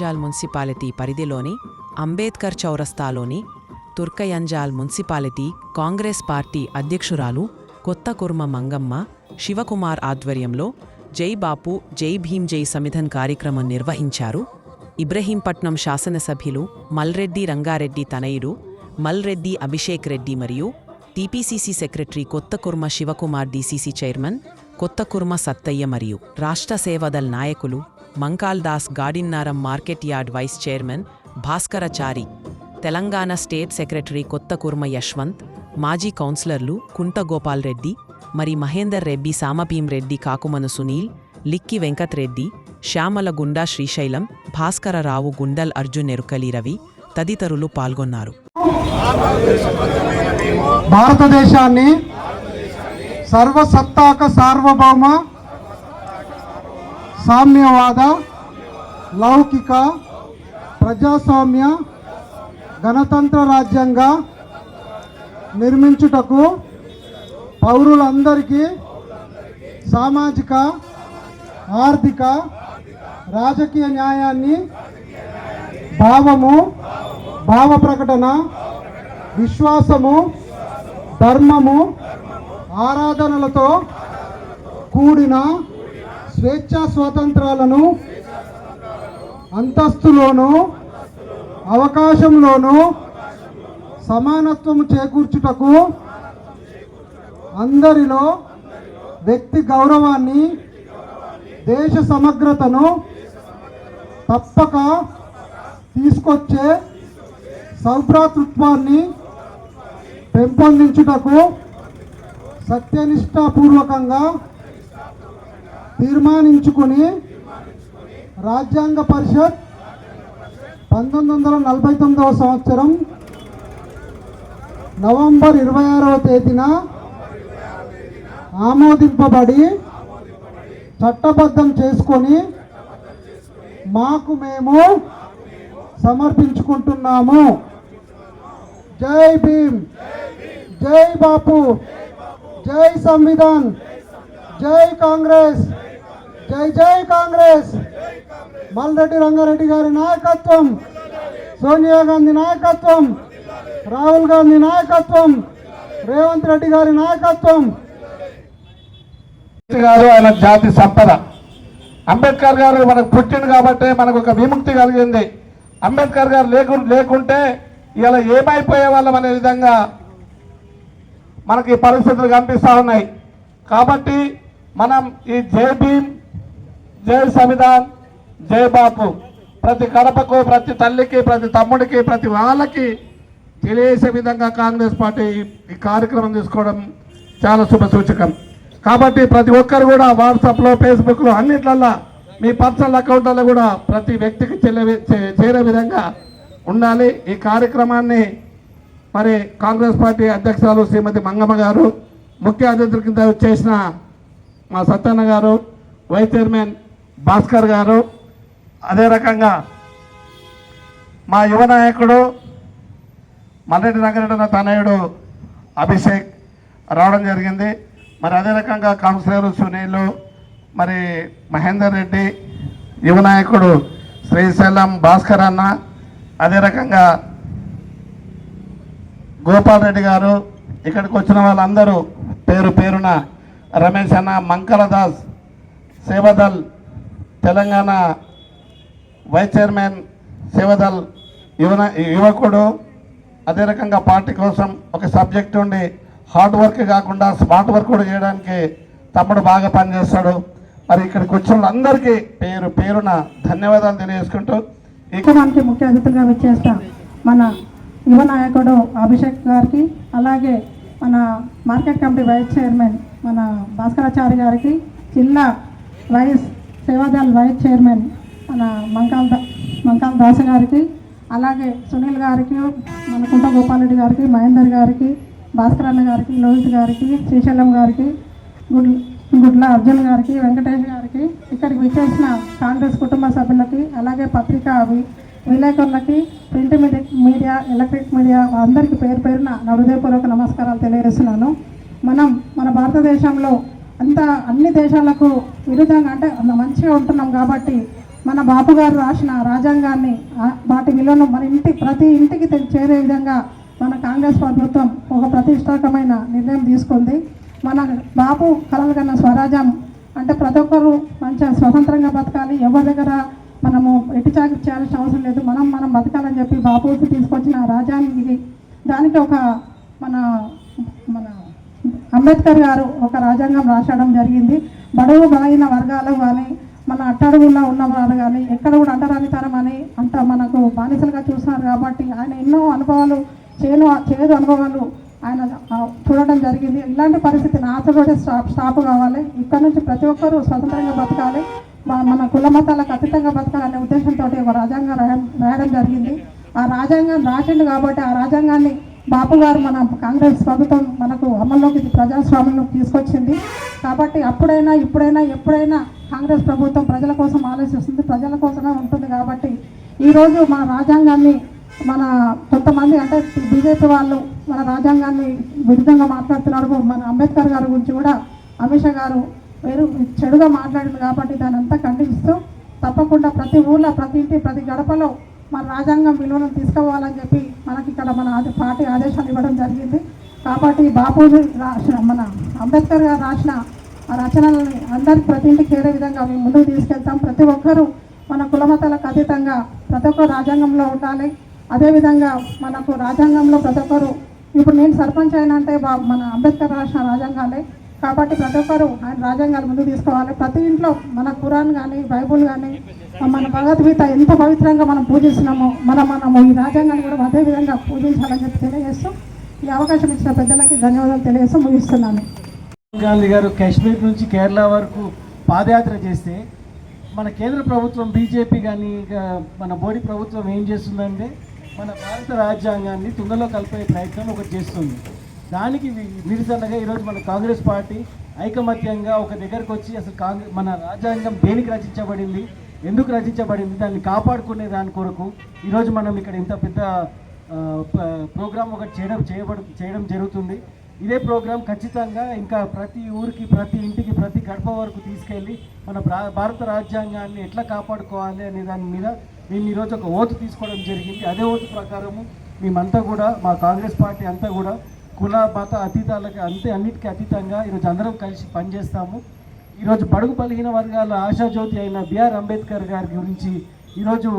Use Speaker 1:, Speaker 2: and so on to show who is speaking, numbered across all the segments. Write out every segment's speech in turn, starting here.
Speaker 1: Turkayamjal municipality పరిధిలోని Ambedkar చౌరస్తాలోని Turkayamjal municipality Congress party అధ్యక్షురాలు కొత్తకుర్మ మంగమ్మ శివకుమార్ ఆధ్వర్యంలో జై బాపు జై భీం జై సమిధన్ కార్యక్రమం నిర్వహించారు. ఇబ్రహీంపట్నం శాసనసభ్యులు మల్రెడ్డి రంగారెడ్డి తనయుడు మల్రెడ్డి అభిషేక్ రెడ్డి మరియు TPCC secretary Kothakurma Shivakumar, DCC chairman Kothakurma Sattaiah మరియు రాష్ట్ర సేవాదల్ నాయకులు Mankal Das, Gaddiannaram market yard vice chairman Bhaskarachari, Telangana state secretary Kothakurma Yashwant, మాజీ కౌన్సిలర్లు కుంట గోపాల్ రెడ్డి మరి మహేందర్ రెడ్డి, సామభీం రెడ్డి, కాకుమను సునీల్, లిక్కి వెంకట్ రెడ్డి, శ్యామల గుండా శ్రీశైలం, భాస్కరరావు, గుండల్ అర్జున్, ఎరుకలి రవి తదితరులు పాల్గొన్నారు.
Speaker 2: భారతదేశాన్ని సర్వసత్తాక సార్వభౌమ సామ్యవాద లౌకిక ప్రజాస్వామ్య గణతంత్ర రాజ్యంగా నిర్మించుటకు పౌరులందరికీ సామాజిక, ఆర్థిక, రాజకీయ న్యాయాన్ని భావము, భావ ప్రకటన, విశ్వాసము, ధర్మము, ఆరాధనలతో కూడిన స్వేచ్ఛా స్వాతంత్రాలను అంతస్తులోనూ అవకాశంలోనూ సమానత్వము చేకూర్చుటకు అందరిలో వ్యక్తి గౌరవాన్ని, దేశ సమగ్రతను తప్పక తీసుకొచ్చే సౌభ్రాతృత్వాన్ని పెంపొందించుటకు సత్యనిష్టాపూర్వకంగా తీర్మానించుకుని రాజ్యాంగ పరిషత్ 1949వ సంవత్సరం నవంబర్ 26వ తేదీన ఆమోదింపబడి చట్టబద్ధం చేసుకొని మాకు మేము సమర్పించుకుంటున్నాము. జై భీమ్, జై బాపు, జై సంవిధాన్, జై కాంగ్రెస్, జై జై కాంగ్రెస్. మల్రెడ్డి రంగారెడ్డి గారి నాయకత్వం, సోనియా గాంధీ నాయకత్వం, రాహుల్ గాంధీ నాయకత్వం, రేవంత్ రెడ్డి గారి నాయకత్వం.
Speaker 3: గారు ఆయన జాతి సంపద. అంబేద్కర్ గారు మనకు పుట్టింది కాబట్టి మనకు ఒక విముక్తి కలిగింది. అంబేద్కర్ గారు లేకుంటే ఇలా ఏమైపోయే వాళ్ళం అనే విధంగా మనకి పరిస్థితులు కనిపిస్తూ ఉన్నాయి. కాబట్టి మనం ఈ జై భీమ్, జై సంవిధాన్, జై బాపు ప్రతి కడపకు, ప్రతి తల్లికి, ప్రతి తమ్ముడికి, ప్రతి వాళ్ళకి తెలియజేసే విధంగా కాంగ్రెస్ పార్టీ ఈ కార్యక్రమం తీసుకోవడం చాలా శుభసూచకం. కాబట్టి ప్రతి ఒక్కరు కూడా వాట్సాప్లో, ఫేస్బుక్లో అన్నిట్లల్లో మీ పర్సనల్ అకౌంట్లలో కూడా ప్రతి వ్యక్తికి చేరే విధంగా ఉండాలి. ఈ కార్యక్రమాన్ని మరి కాంగ్రెస్ పార్టీ అధ్యక్షురాలు శ్రీమతి మంగమ్మ గారు, ముఖ్య అతిథుల కింద చేసిన మా సత్యన్న గారు, వైస్ చైర్మన్ భాస్కర్ గారు, అదే రకంగా మా యువ నాయకుడు మల్రెడ్డి రంగారెడ్డి తనయుడు అభిషేక్ రావడం జరిగింది. మరి అదే రకంగా కౌన్సిలర్ సునీల్, మరి మహేందర్ రెడ్డి, యువ నాయకుడు శ్రీశైలం భాస్కర్ అన్న, అదే రకంగా గోపాల్ రెడ్డి గారు, ఇక్కడికి వచ్చిన వాళ్ళందరూ పేరు పేరున రమేష్ అన్న, మంకల దాస్, సేవాదల్ తెలంగాణ వైస్ చైర్మన్, సేవాదల్ యువకుడు, అదే రకంగా పార్టీ కోసం ఒక సబ్జెక్ట్ ఉండి హార్డ్ వర్క్ కాకుండా స్మార్ట్ వర్క్ కూడా చేయడానికి తమ్ముడు బాగా పనిచేస్తాడు. మరి ఇక్కడికి వచ్చిన వాళ్ళందరికీ పేరు పేరున ధన్యవాదాలు తెలియజేసుకుంటూ
Speaker 4: మనకి ముఖ్య అతిథులుగా వచ్చేస్తా మన యువ నాయకుడు అభిషేక్ గారికి, అలాగే మన మార్కెట్ కమిటీ వైస్ చైర్మన్ మన భాస్కరాచారి గారికి, జిల్లా వైస్ సేవాదల్ వైస్ చైర్మన్ మన మంకాల్ దాస్ గారికి, అలాగే సునీల్ గారికి, మన కుంట గోపాలరెడ్డి గారికి, మహేందర్ గారికి, భాస్కర్ అన్న గారికి, లోహిత్ గారికి, శ్రీశైలం గారికి, గుడ్ల అర్జున్ గారికి, వెంకటేష్ గారికి, ఇక్కడికి విచ్చేసిన కాంగ్రెస్ కుటుంబ సభ్యులకి, అలాగే పత్రికా విలేకరులకి, ప్రింట్ మీడియా, ఎలక్ట్రిక్ మీడియా అందరికీ పేరు పేరున నా హృదయపూర్వక నమస్కారాలు తెలియజేస్తున్నాను. మన భారతదేశంలో అన్ని దేశాలకు విరుద్ధంగా అంటే మంచిగా ఉంటున్నాం కాబట్టి మన బాపు గారు రాసిన రాజ్యాంగాన్ని వాటి విలువను మన ప్రతి ఇంటికి చేరే విధంగా మన కాంగ్రెస్ ప్రభుత్వం ఒక ప్రతిష్టాత్మకమైన నిర్ణయం తీసుకుంది. మన బాపు కలలు కన్న స్వరాజ్యం అంటే ప్రతి ఒక్కరు మంచిగా స్వతంత్రంగా బతకాలి, ఎవరి దగ్గర మనము ఎట్టి చాకరీ చేయాల్సిన అవసరం లేదు, మనం బతకాలని చెప్పి బాపు తీసుకొచ్చిన రాజ్యాంగానికి దానికి ఒక మన మన అంబేద్కర్ గారు ఒక రాజ్యాంగం రాసడం జరిగింది. బడుగు బలహీన వర్గాలు కానీ మన అట్టడుగుల్లో ఉన్నవారు కానీ ఎక్కడ కూడా అంటరానితనం అని మనకు బానిసలుగా చూస్తున్నారు. కాబట్టి ఆయన ఎన్నో అనుభవాలు చేదు అనుభవాలు ఆయన చూడడం జరిగింది. ఇలాంటి పరిస్థితి నాతోటే స్టాప్ కావాలి, ఇక్కడ నుంచి ప్రతి ఒక్కరూ స్వతంత్రంగా బతకాలి, మన కుల మతాలకు అతీతంగా బతకాలనే ఉద్దేశంతో ఒక రాజ్యాంగం రాయడం జరిగింది. ఆ రాజ్యాంగం రాసిండు కాబట్టి ఆ రాజ్యాంగాన్ని బాపు గారు మన కాంగ్రెస్ ప్రభుత్వం మనకు అమల్లోకి ప్రజాస్వామ్యంలోకి తీసుకొచ్చింది. కాబట్టి అప్పుడైనా ఇప్పుడైనా ఎప్పుడైనా కాంగ్రెస్ ప్రభుత్వం ప్రజల కోసం ఆలోచిస్తుంది, ప్రజల కోసమే ఉంటుంది. కాబట్టి ఈరోజు మన రాజ్యాంగాన్ని మన కొంతమంది అంటే బీజేపీ వాళ్ళు మన రాజ్యాంగాన్ని విరుద్ధంగా మాట్లాడుతున్నారు. మన అంబేద్కర్ గారి గురించి కూడా అమిత్ షా గారు చెడుగా మాట్లాడింది. కాబట్టి దాన్ని అంతా ఖండిస్తూ తప్పకుండా ప్రతి ఊళ్ళో ప్రతి ఇంటి ప్రతి గడపలో మన రాజ్యాంగం విలువను తీసుకుపోవాలని చెప్పి మనకి ఇక్కడ మన పార్టీ ఆదేశాలు ఇవ్వడం జరిగింది. కాబట్టి బాపూజీ రాసిన మన అంబేద్కర్ గారు రాసిన ఆ రచనలని అందరికి ప్రతి ఇంటికి చేరే విధంగా మేము ముందుకు తీసుకెళ్తాం. ప్రతి ఒక్కరూ మన కులమతాలకు అతీతంగా ప్రతి ఒక్కరు రాజ్యాంగంలో ఉండాలి. అదేవిధంగా మనకు రాజ్యాంగంలో ప్రతి ఒక్కరు ఇప్పుడు నేను సర్పంచ్ అయినా అంటే మన అంబేద్కర్ రాసిన రాజ్యాంగాలే. కాబట్టి ప్రతి ఒక్కరు ఆయన రాజ్యాంగాలు ముందుకు తీసుకోవాలి. ప్రతి ఇంట్లో మన ఖురాన్ కానీ బైబుల్ కానీ మన భగవద్గీత ఎంత పవిత్రంగా మనం పూజిస్తున్నామో మనము ఈ రాజ్యాంగాన్ని కూడా అదే విధంగా పూజించాలని చెప్పి తెలియజేస్తూ ఈ అవకాశం ఇచ్చిన పెద్దలకి ధన్యవాదాలు తెలియజేస్తూ ముగిస్తున్నాను.
Speaker 5: గాంధీ గారు కాశ్మీర్ నుంచి కేరళ వరకు పాదయాత్ర చేస్తే మన కేంద్ర ప్రభుత్వం బీజేపీ కానీ మన మోడీ ప్రభుత్వం ఏం చేస్తుందంటే మన భారత రాజ్యాంగాన్ని తుంగలో కలిపే ప్రయత్నం ఒకటి చేస్తుంది. దానికి నిరసనగా ఈరోజు మన కాంగ్రెస్ పార్టీ ఐకమత్యంగా ఒక దగ్గరకు వచ్చి అసలు మన రాజ్యాంగం దేనికి రచించబడింది, ఎందుకు రచించబడింది, దాన్ని కాపాడుకునే దాని కొరకు ఈరోజు మనం ఇక్కడ ఇంత పెద్ద ప్రోగ్రాం ఒకటి చేయడం జరుగుతుంది. ఇదే ప్రోగ్రాం ఖచ్చితంగా ఇంకా ప్రతి ఊరికి ప్రతి ఇంటికి ప్రతి గడప వరకు తీసుకెళ్ళి మన భారత రాజ్యాంగాన్ని ఎట్లా కాపాడుకోవాలి అనే దాని మీద మేము ఈరోజు ఒక ఓటు తీసుకోవడం జరిగింది. అదే ఓటు ప్రకారము మేమంతా కూడా మా కాంగ్రెస్ పార్టీ అంతా కూడా కుల మత అతీతాలకి అన్నిటికీ అతీతంగా ఈరోజు అందరం కలిసి పనిచేస్తాము. ఈరోజు బడుగు బలహీన వర్గాల ఆశాజ్యోతి అయిన బిఆర్ అంబేద్కర్ గారి గురించి ఈరోజు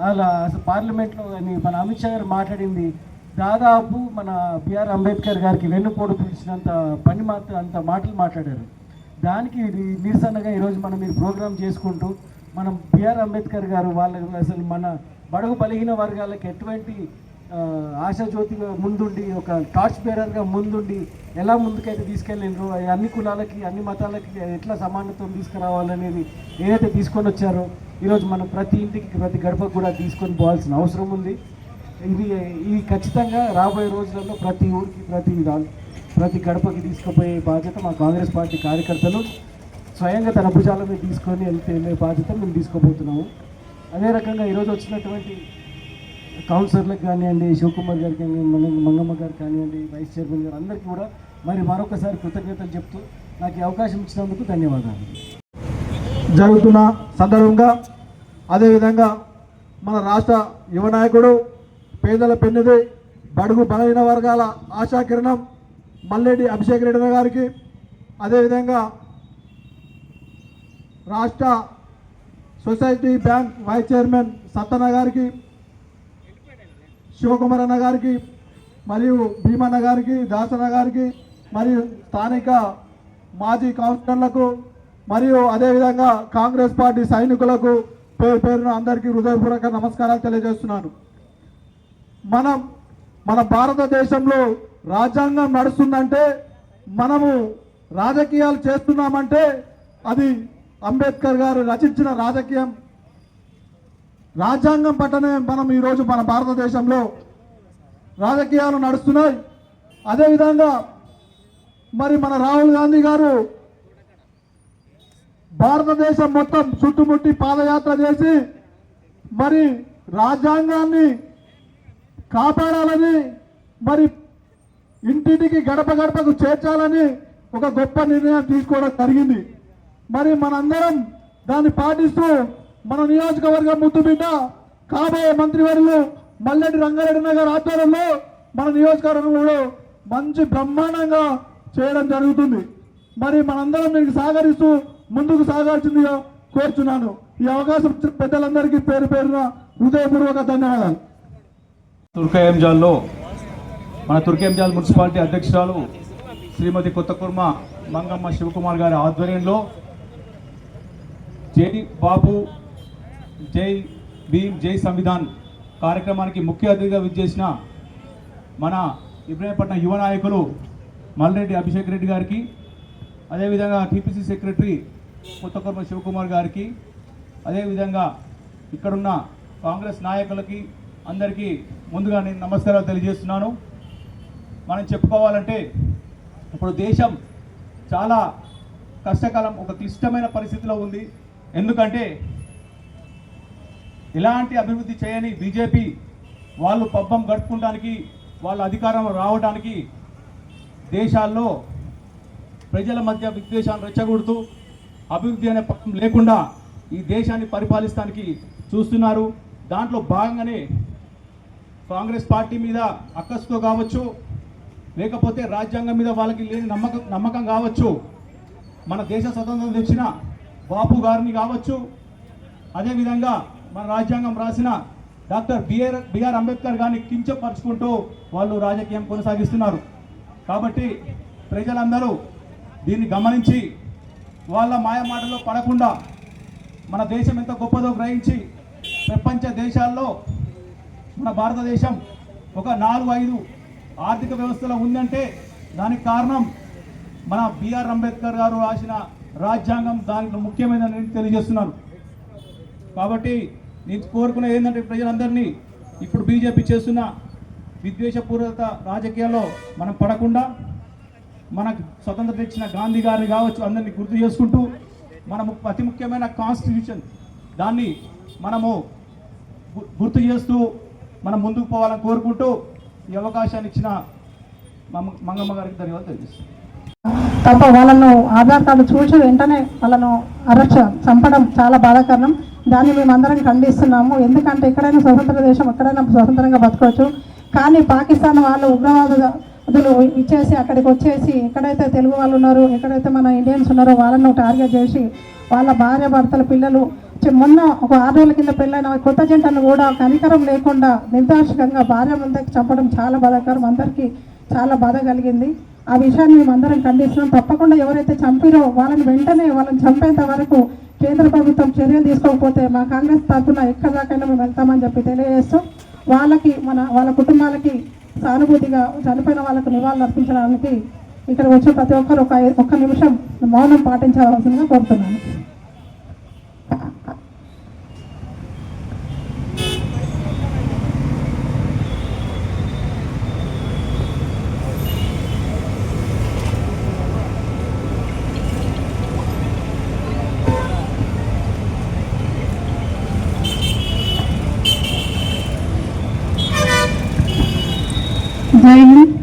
Speaker 5: అలా పార్లమెంట్లో మన అమిత్ షా గారు మాట్లాడింది దాదాపు మన బిఆర్ అంబేద్కర్ గారికి వెన్నుపోటు పిలిచినంత అంత మాటలు మాట్లాడారు. దానికి నిరసనగా ఈరోజు మనం ఈ ప్రోగ్రాం చేసుకుంటూ మనం బిఆర్ అంబేద్కర్ గారు వాళ్ళకి అసలు మన బడుగు బలహీన వర్గాలకు ఎటువంటి ఆశాజ్యోతిగా ముందుండి ఒక టార్చ్ బేరర్గా ముందుండి ఎలా ముందుకైతే తీసుకెళ్ళిండ్రో అన్ని కులాలకి అన్ని మతాలకి ఎట్లా సమానత్వం తీసుకురావాలనేది ఏదైతే తీసుకొని వచ్చారో ఈరోజు మనం ప్రతి ఇంటికి ప్రతి గడపకు కూడా తీసుకొని పోవాల్సిన అవసరం ఉంది. ఇది ఖచ్చితంగా రాబోయే రోజులలో ప్రతి ఊరికి ప్రతి గడపకి తీసుకుపోయే బాధ్యత మా కాంగ్రెస్ పార్టీ కార్యకర్తలు స్వయంగా తన భుజాల మీద తీసుకొని వెళ్ళే బాధ్యత మేము తీసుకోబోతున్నాము. అదే రకంగా ఈరోజు వచ్చినటువంటి కౌన్సిలర్లకు కానివ్వండి, శివకుమార్ గారికి కానివ్వండి, మంగమ్మ గారు కానివ్వండి, వైస్ చైర్మన్ గారు అందరికీ కూడా మరి మరొకసారి కృతజ్ఞతలు చెప్తూ నాకు ఈ అవకాశం ఇచ్చినందుకు ధన్యవాదాలు.
Speaker 2: జరుగుతున్న సందర్భంగా అదేవిధంగా మన రాష్ట్ర యువ నాయకుడు పేదల పెన్నిది బడుగు బలహీన వర్గాల ఆశాకిరణం మల్లెడ్డి అభిషేక్ రెడ్డి గారికి, అదేవిధంగా రాష్ట్ర society bank vice chairman Sattanna గారికి, శివకుమార్ అన్న గారికి, మరియు భీమన్న గారికి, దాసన్న గారికి, మరియు స్థానిక మాజీ కౌన్సిలర్లకు, మరియు అదేవిధంగా కాంగ్రెస్ పార్టీ సైనికులకు పేరున అందరికీ హృదయపూర్వక నమస్కారాలు తెలియజేస్తున్నాను. మన భారతదేశంలో రాజ్యాంగం నడుస్తుందంటే, మనము రాజకీయాలు చేస్తున్నామంటే అది అంబేద్కర్ గారు రచించిన రాజ్యాంగం పట్టనే మనం ఈరోజు మన భారతదేశంలో రాజకీయాలు నడుస్తున్నాయి. అదేవిధంగా మరి మన రాహుల్ గాంధీ గారు భారతదేశం మొత్తం చుట్టుముట్టి పాదయాత్ర చేసి మరి రాజ్యాంగాన్ని కాపాడాలని, మరి ఇంటింటికి గడప గడపకు చేర్చాలని ఒక గొప్ప నిర్ణయం తీసుకోవడం జరిగింది. మరి మనందరం దాన్ని పాటిస్తూ మన నియోజకవర్గం ముద్దుబిడ్డ కాబోయే మంత్రివర్యులు మల్లెడ్డి రంగారెడ్డి నగర్ ఆధ్వర్యంలో మన నియోజకవర్గంలో మంచి బ్రహ్మాండంగా చేయడం జరుగుతుంది. మరి మనందరం మీకు సహకరిస్తూ ముందుకు సాగాల్సిందిగా కోరుచున్నాను. ఈ అవకాశం ఇచ్చిన పెద్దలందరికీ పేరు పేరున హృదయపూర్వక ధన్యవాదాలు.
Speaker 6: తుర్కయంజాల్లో మన తుర్కయంజాల్ మున్సిపాలిటీ అధ్యక్షురాలు శ్రీమతి కొత్తకుర్మ మంగమ్మ శివకుమార్ గారి ఆధ్వర్యంలో జై బాపు జై భీమ్ జై సంవిధాన్ కార్యక్రమానికి ముఖ్య అతిథిగా విచ్చేసిన మన ఇబ్రాహీంపట్నం యువ నాయకులు మల్రెడ్డి అభిషేక్ రెడ్డి గారికి, అదేవిధంగా టీపీసీ సెక్రటరీ కొత్తకుర్మ శివకుమార్ గారికి, అదేవిధంగా ఇక్కడున్న కాంగ్రెస్ నాయకులకి అందరికీ ముందుగా నేను నమస్కారాలు తెలియజేస్తున్నాను. మనం చెప్పుకోవాలంటే ఇప్పుడు దేశం చాలా కష్టకాలం, ఒక క్లిష్టమైన పరిస్థితిలో ఉంది. ఎందుకంటే ఎలాంటి అభివృద్ధి చేయని బీజేపీ వాళ్ళు పబ్బం గడుపుకోవడానికి, వాళ్ళ అధికారం రావడానికి దేశాల్లో ప్రజల మధ్య విద్వేషాలు రెచ్చగొడుతూ అభివృద్ధి అనే పక్కం లేకుండా ఈ దేశాన్ని పరిపాలిస్తానికి చూస్తున్నారు. దాంట్లో భాగంగానే కాంగ్రెస్ పార్టీ మీద అక్కసుతో కావచ్చు, లేకపోతే రాజ్యాంగం మీద వాళ్ళకి లేని నమ్మకం కావచ్చు, మన దేశ స్వతంత్రం తెచ్చిన బాపు గారిని కావచ్చు, అదేవిధంగా మన రాజ్యాంగం రాసిన డాక్టర్ బిఆర్ అంబేద్కర్ గారిని కించపరుచుకుంటూ వాళ్ళు రాజకీయం కొనసాగిస్తున్నారు. కాబట్టి ప్రజలందరూ దీన్ని గమనించి వాళ్ళ మాయమాటలో పడకుండా మన దేశం ఎంత గొప్పదో గ్రహించి ప్రపంచ దేశాల్లో మన భారతదేశం ఒక 4-5 ఆర్థిక వ్యవస్థలో ఉందంటే దానికి కారణం మన బిఆర్ అంబేద్కర్ గారు రాసిన రాజ్యాంగం. దాంట్లో ముఖ్యమైనదని నేను తెలియజేస్తున్నాను. కాబట్టి నేను కోరుకునేది ఏంటంటే ప్రజలందరినీ ఇప్పుడు బీజేపీ చేస్తున్న విద్వేషపూరిత రాజకీయాల్లో మనం పడకుండా మనకు స్వతంత్రం ఇచ్చిన గాంధీ గారిని కావచ్చు అందరినీ గుర్తు చేసుకుంటూ మనము అతి ముఖ్యమైన కాన్స్టిట్యూషన్ దాన్ని మనము గుర్తు చేస్తూ మనం ముందుకు పోవాలని కోరుకుంటూ ఈ అవకాశాన్ని ఇచ్చిన మంగమ్మ గారికి ధన్యవాదాలు తెలియజేస్తున్నాను.
Speaker 4: తప్ప వాళ్ళను ఆధార్ కార్డు చూసి వెంటనే వాళ్ళను అరెస్ట్ చంపడం చాలా బాధాకరం. దాన్ని మేమందరం ఖండిస్తున్నాము. ఎందుకంటే ఎక్కడైనా స్వతంత్ర దేశం, ఎక్కడైనా స్వతంత్రంగా బతకవచ్చు. కానీ పాకిస్తాన్ వాళ్ళు ఉగ్రవాదులు ఇచ్చేసి అక్కడికి వచ్చేసి ఎక్కడైతే తెలుగు వాళ్ళు ఉన్నారో, ఎక్కడైతే మన ఇండియన్స్ ఉన్నారో వాళ్ళను టార్గెట్ చేసి వాళ్ళ భార్య భర్తల పిల్లలు మొన్న ఒక 6 రోజుల కింద పెళ్ళైన కొత్త జంటను కూడా కనికరం లేకుండా నిర్దాక్షికంగా భార్య ముందుకు చంపడం చాలా బాధాకరం. అందరికీ చాలా బాధ కలిగింది. ఆ విషయాన్ని మేము అందరం ఖండిస్తున్నాం. తప్పకుండా ఎవరైతే చంపిరో వాళ్ళని వెంటనే వాళ్ళని చంపేంత వరకు కేంద్ర ప్రభుత్వం చర్యలు తీసుకోకపోతే మా కాంగ్రెస్ తరఫున ఎక్కడి దాకైనా మేము వెళ్తామని చెప్పి తెలియజేస్తూ వాళ్ళకి వాళ్ళ కుటుంబాలకి సానుభూతిగా చనిపోయిన వాళ్ళకు నివాళులు అర్పించడానికి ఇక్కడ వచ్చిన ప్రతి ఒక్కరు ఒక్క నిమిషం మౌనం పాటించవలసిందిగా కోరుతున్నాను. జై హింద్.